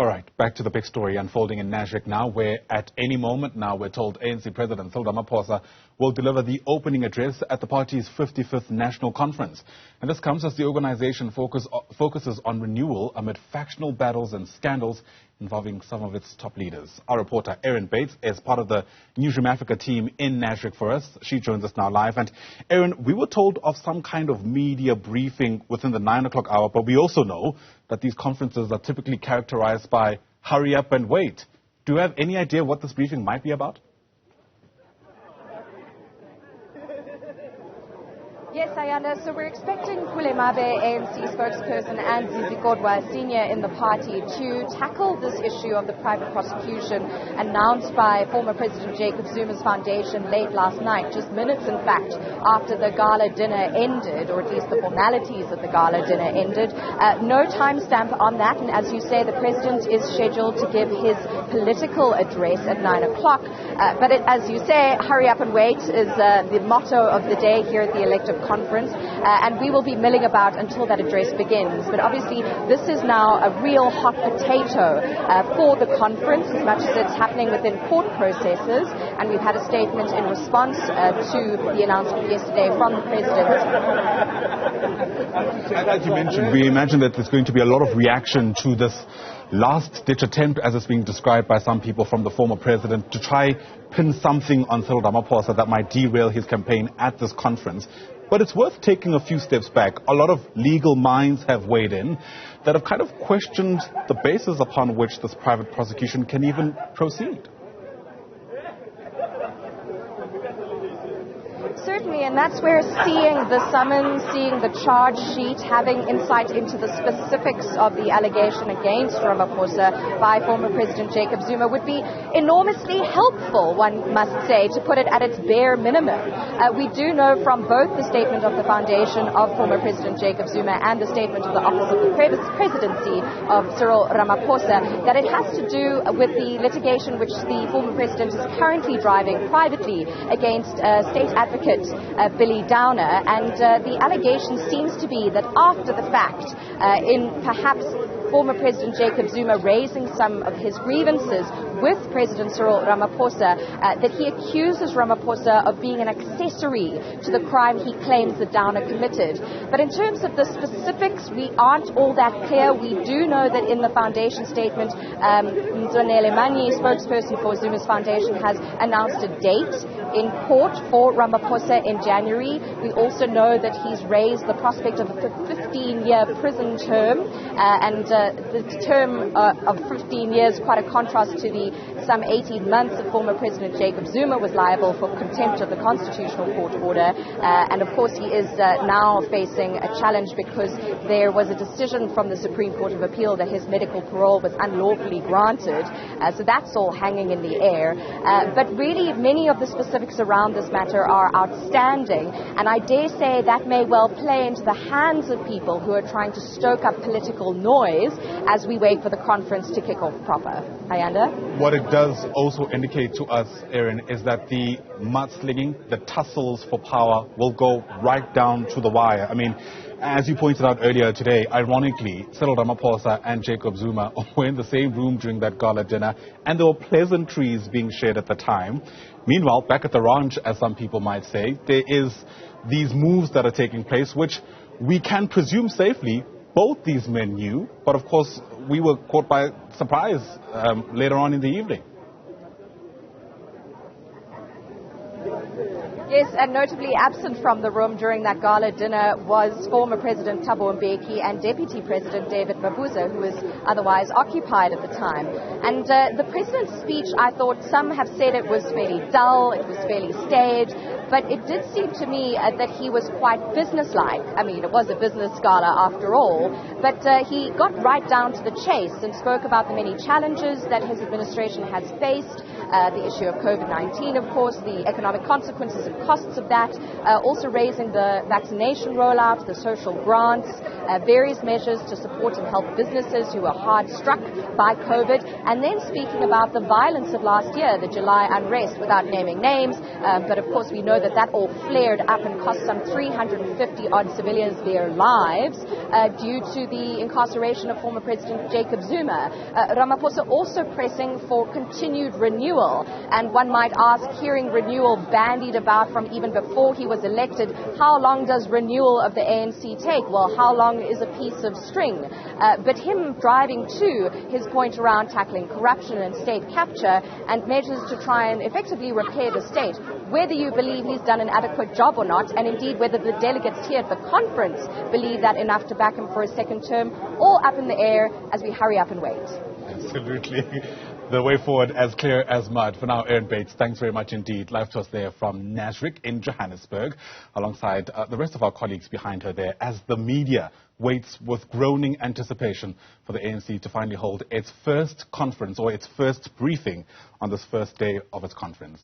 All right, back to the big story unfolding in Nashik now, where at any moment now we're told ANC President Cyril Ramaphosa will deliver the opening address at the party's 55th National Conference. And this comes as the organization focuses on renewal amid factional battles and scandals involving some of its top leaders. Our reporter Erin is part of the Newzroom Afrika team in Nashik for us. She joins us now live. And Erin, we were told of some kind of media briefing within the 9 o'clock hour, but we also know that these conferences are typically characterized by hurry up and wait. Do you have any idea what this briefing might be about? Yes, Ayanda. So we're expecting Kulemabe, ANC spokesperson, and Zizi Kodwa, senior in the party, to tackle this issue of the private prosecution announced by former President Jacob Zuma's foundation late last night, just minutes, in fact, after the gala dinner ended, or at least the formalities of the gala dinner ended. No timestamp on that, and as you say, the president is scheduled to give his political address at 9 o'clock. But as you say, hurry up and wait is the motto of the day here at the elective conference, and we will be milling about until that address begins. But obviously, this is now a real hot potato for the conference, as much as it's happening within court processes, and we've had a statement in response to the announcement yesterday from the president. As you mentioned, we imagine that there's going to be a lot of reaction to this last-ditch attempt, as it's being described by some people, from the former president to try pin something on Cyril Ramaphosa that might derail his campaign at this conference. But it's worth taking a few steps back. A lot of legal minds have weighed in that have kind of questioned the basis upon which this private prosecution can even proceed. Certainly, and that's where seeing the summons, seeing the charge sheet, having insight into the specifics of the allegation against Ramaphosa by former President Jacob Zuma would be enormously helpful, one must say, to put it at its bare minimum. We do know from both the statement of the foundation of former President Jacob Zuma and the statement of the Office of the Presidency of Cyril Ramaphosa that it has to do with the litigation which the former president is currently driving privately against state advocate Billy Downer, and the allegation seems to be that after the fact, in perhaps former President Jacob Zuma raising some of his grievances with President Cyril Ramaphosa, that he accuses Ramaphosa of being an accessory to the crime he claims that Downer committed. But in terms of the specifics, we aren't all that clear. We do know that in the foundation statement, Mzwanele Manyi, spokesperson for Zuma's foundation, has announced a date in court for Ramaphosa in January. We also know that he's raised the prospect of a 15-year prison term, and the term of 15 years, quite a contrast to the some 18 months that former President Jacob Zuma was liable for contempt of the Constitutional Court order. And of course, he is now facing a challenge because there was a decision from the Supreme Court of Appeal that his medical parole was unlawfully granted. So that's all hanging in the air. But really, many of the specifics around this matter are outstanding, and I dare say that may well play into the hands of people who are trying to stoke up political noise as we wait for the conference to kick off proper. Ayanda? What it does also indicate to us, Erin, is that the mudslinging, the tussles for power will go right down to the wire. I mean, as you pointed out earlier today, ironically, Cyril Ramaphosa and Jacob Zuma were in the same room during that gala dinner, and there were pleasantries being shared at the time. Meanwhile, back at the ranch, as some people might say, there is these moves that are taking place, which we can presume safely both these men knew, but of course we were caught by surprise later on in the evening. Yes, and notably absent from the room during that gala dinner was former President Thabo Mbeki and Deputy President David Mabuza, who was otherwise occupied at the time. And the president's speech, I thought some have said it was fairly dull, it was fairly staged, but it did seem to me that he was quite businesslike. I mean, it was a business gala after all, but he got right down to the chase and spoke about the many challenges that his administration has faced, the issue of COVID-19, of course, the economic consequences and costs of that, also raising the vaccination rollout, the social grants, various measures to support and help businesses who were hard struck by COVID, and then speaking about the violence of last year, the July unrest, without naming names, but of course we know that that all flared up and cost some 350-odd civilians their lives due to the incarceration of former President Jacob Zuma. Ramaphosa also pressing for continued renewal, and one might ask, hearing renewal bandied about from even before he was elected, how long does renewal of the ANC take? Well, how long is a piece of string? But him driving to his point around tackling corruption and state capture and measures to try and effectively repair the state, whether you believe he's done an adequate job or not, and indeed whether the delegates here at the conference believe that enough to back him for a second term, all up in the air as we hurry up and wait. Absolutely. The way forward as clear as mud. For now, Erin Bates, thanks very much indeed. Live to us there from Newzroom in Johannesburg, alongside the rest of our colleagues behind her there, as the media waits with groaning anticipation for the ANC to finally hold its first conference or its first briefing on this first day of its conference.